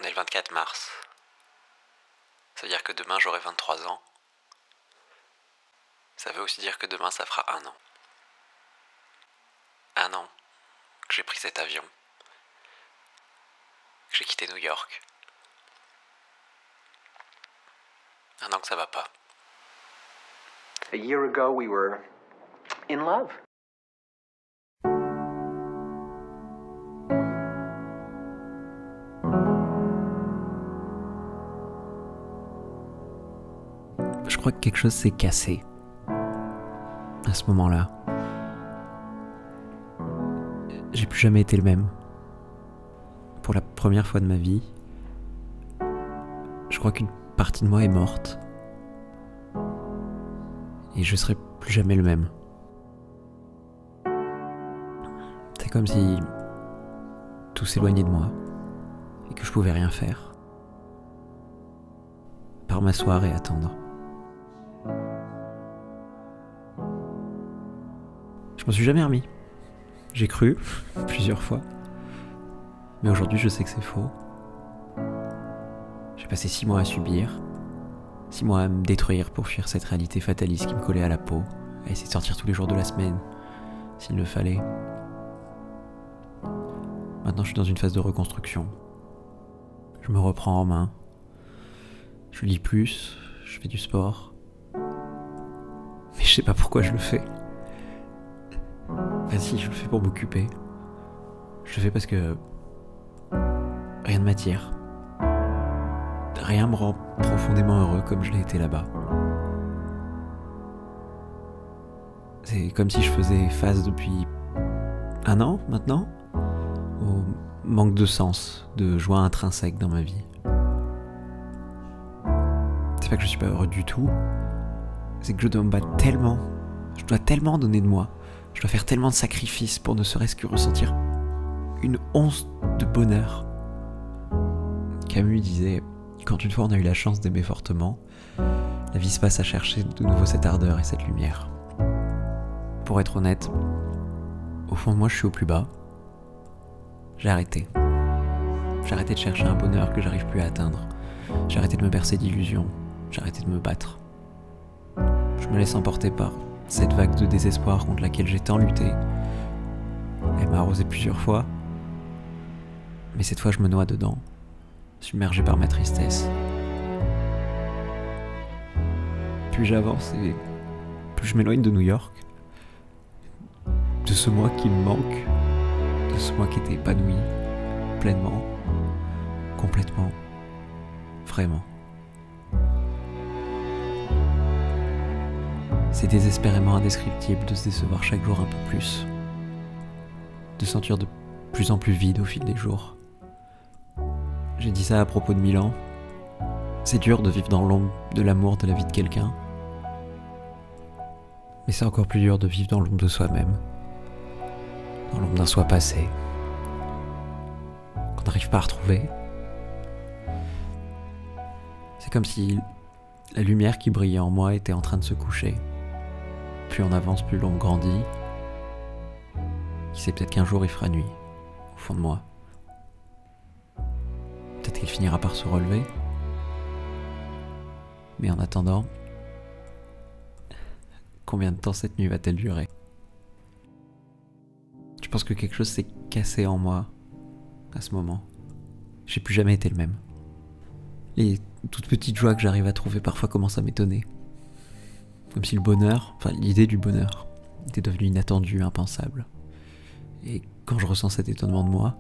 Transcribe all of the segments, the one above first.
On est le 24 mars. Ça veut dire que demain j'aurai 23 ans. Ça veut aussi dire que demain ça fera 1 an. 1 an que j'ai pris cet avion. Que j'ai quitté New York. 1 an que ça va pas. A year ago we were in love. Je crois que quelque chose s'est cassé à ce moment-là. J'ai plus jamais été le même. Pour la première fois de ma vie, je crois qu'une partie de moi est morte. Et je serai plus jamais le même. C'est comme si tout s'éloignait de moi et que je pouvais rien faire. Par m'asseoir et attendre. Je m'en suis jamais remis. J'ai cru, plusieurs fois. Mais aujourd'hui, je sais que c'est faux. J'ai passé 6 mois à subir. 6 mois à me détruire pour fuir cette réalité fataliste qui me collait à la peau. À essayer de sortir tous les jours de la semaine, s'il le fallait. Maintenant, je suis dans une phase de reconstruction. Je me reprends en main. Je lis plus, je fais du sport. Mais je sais pas pourquoi je le fais. Enfin si, je le fais pour m'occuper. Je le fais parce que rien ne m'attire. Rien me rend profondément heureux comme je l'ai été là-bas. C'est comme si je faisais face depuis 1 an maintenant au manque de sens, de joie intrinsèque dans ma vie. C'est pas que je suis pas heureux du tout, c'est que je dois me battre tellement, je dois tellement donner de moi, je dois faire tellement de sacrifices pour ne serait-ce que ressentir une once de bonheur. Camus disait, quand une fois on a eu la chance d'aimer fortement, la vie se passe à chercher de nouveau cette ardeur et cette lumière. Pour être honnête, au fond de moi je suis au plus bas. J'ai arrêté. J'ai arrêté de chercher un bonheur que j'arrive plus à atteindre. J'ai arrêté de me bercer d'illusions. J'ai arrêté de me battre. Je me laisse emporter par cette vague de désespoir contre laquelle j'ai tant lutté. Elle m'a arrosé plusieurs fois. Mais cette fois je me noie dedans, submergé par ma tristesse. Plus j'avance et plus je m'éloigne de New York, de ce moi qui me manque, de ce moi qui était épanoui, pleinement, complètement, vraiment. C'est désespérément indescriptible de se décevoir chaque jour un peu plus, de sentir de plus en plus vide au fil des jours. J'ai dit ça à propos de Milan. C'est dur de vivre dans l'ombre de l'amour de la vie de quelqu'un. Mais c'est encore plus dur de vivre dans l'ombre de soi-même. Dans l'ombre d'un soi passé. Qu'on n'arrive pas à retrouver. C'est comme si la lumière qui brillait en moi était en train de se coucher. Plus on avance, plus l'ombre grandit. Qui sait, peut-être qu'un jour il fera nuit, au fond de moi. Peut-être qu'il finira par se relever. Mais en attendant, combien de temps cette nuit va-t-elle durer? Je pense que quelque chose s'est cassé en moi à ce moment. J'ai plus jamais été le même. Les toutes petites joies que j'arrive à trouver parfois commencent à m'étonner. Comme si le bonheur, enfin l'idée du bonheur, était devenue inattendue, impensable. Et quand je ressens cet étonnement de moi,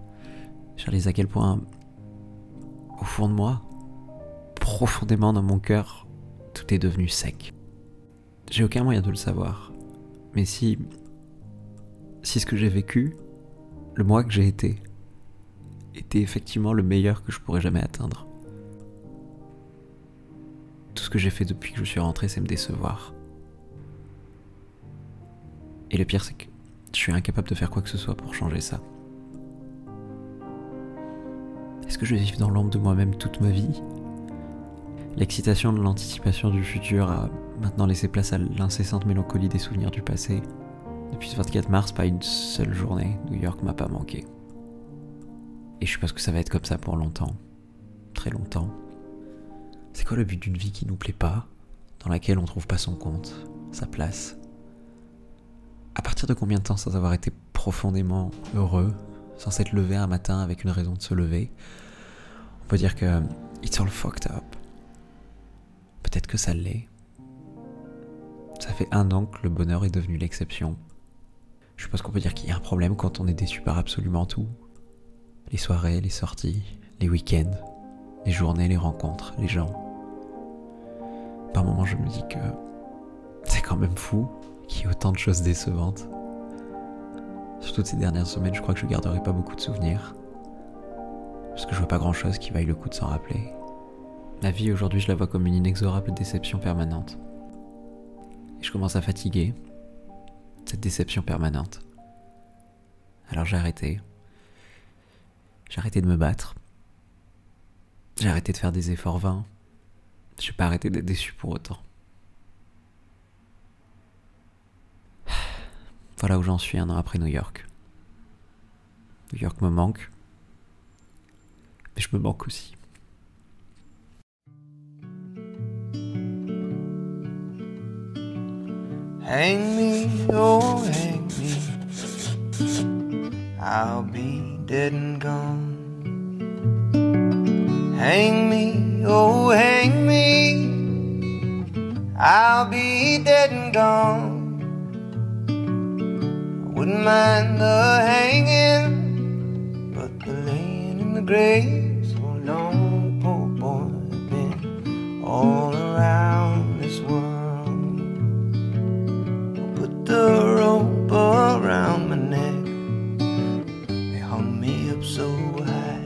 je réalise à quel point, au fond de moi, profondément dans mon cœur, tout est devenu sec. J'ai aucun moyen de le savoir. Mais si ce que j'ai vécu, le moi que j'ai été, était effectivement le meilleur que je pourrais jamais atteindre. Tout ce que j'ai fait depuis que je suis rentré, c'est me décevoir. Et le pire, c'est que je suis incapable de faire quoi que ce soit pour changer ça. Est-ce que je vais vivre dans l'ombre de moi-même toute ma vie? L'excitation de l'anticipation du futur a maintenant laissé place à l'incessante mélancolie des souvenirs du passé. Depuis ce 24 mars, pas une seule journée, New York m'a pas manqué. Et je suppose que ça va être comme ça pour longtemps. très longtemps. C'est quoi le but d'une vie qui nous plaît pas, dans laquelle on trouve pas son compte, sa place? À partir de combien de temps sans avoir été profondément heureux, sans s'être levé un matin avec une raison de se lever, on peut dire que it's all fucked up. Peut-être que ça l'est. Ça fait 1 an que le bonheur est devenu l'exception. Je suppose qu'on peut dire qu'il y a un problème quand on est déçu par absolument tout. Les soirées, les sorties, les week-ends, les journées, les rencontres, les gens. Par moments, je me dis que c'est quand même fou qu'il y ait autant de choses décevantes. Surtout ces dernières semaines, je crois que je garderai pas beaucoup de souvenirs. Parce que je vois pas grand chose qui vaille le coup de s'en rappeler. Ma vie aujourd'hui, je la vois comme une inexorable déception permanente. Et je commence à fatiguer cette déception permanente. Alors j'ai arrêté. J'ai arrêté de me battre. J'ai arrêté de faire des efforts vains. J'ai pas arrêté d'être déçu pour autant. Voilà où j'en suis 1 an après New York. New York me manque. Mais je me manque aussi. Hang me, oh hang me, I'll be dead and gone. Hang me, oh hang me, I'll be dead and gone. I wouldn't mind the hanging, but the laying in the grave so long, poor boy, I've been all around this world. The rope around my neck, they hung me up so high.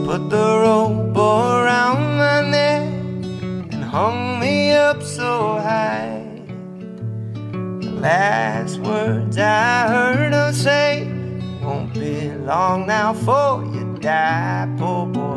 Put the rope around my neck and hung me up so high. The last words I heard her say, won't be long now for you die, poor boy.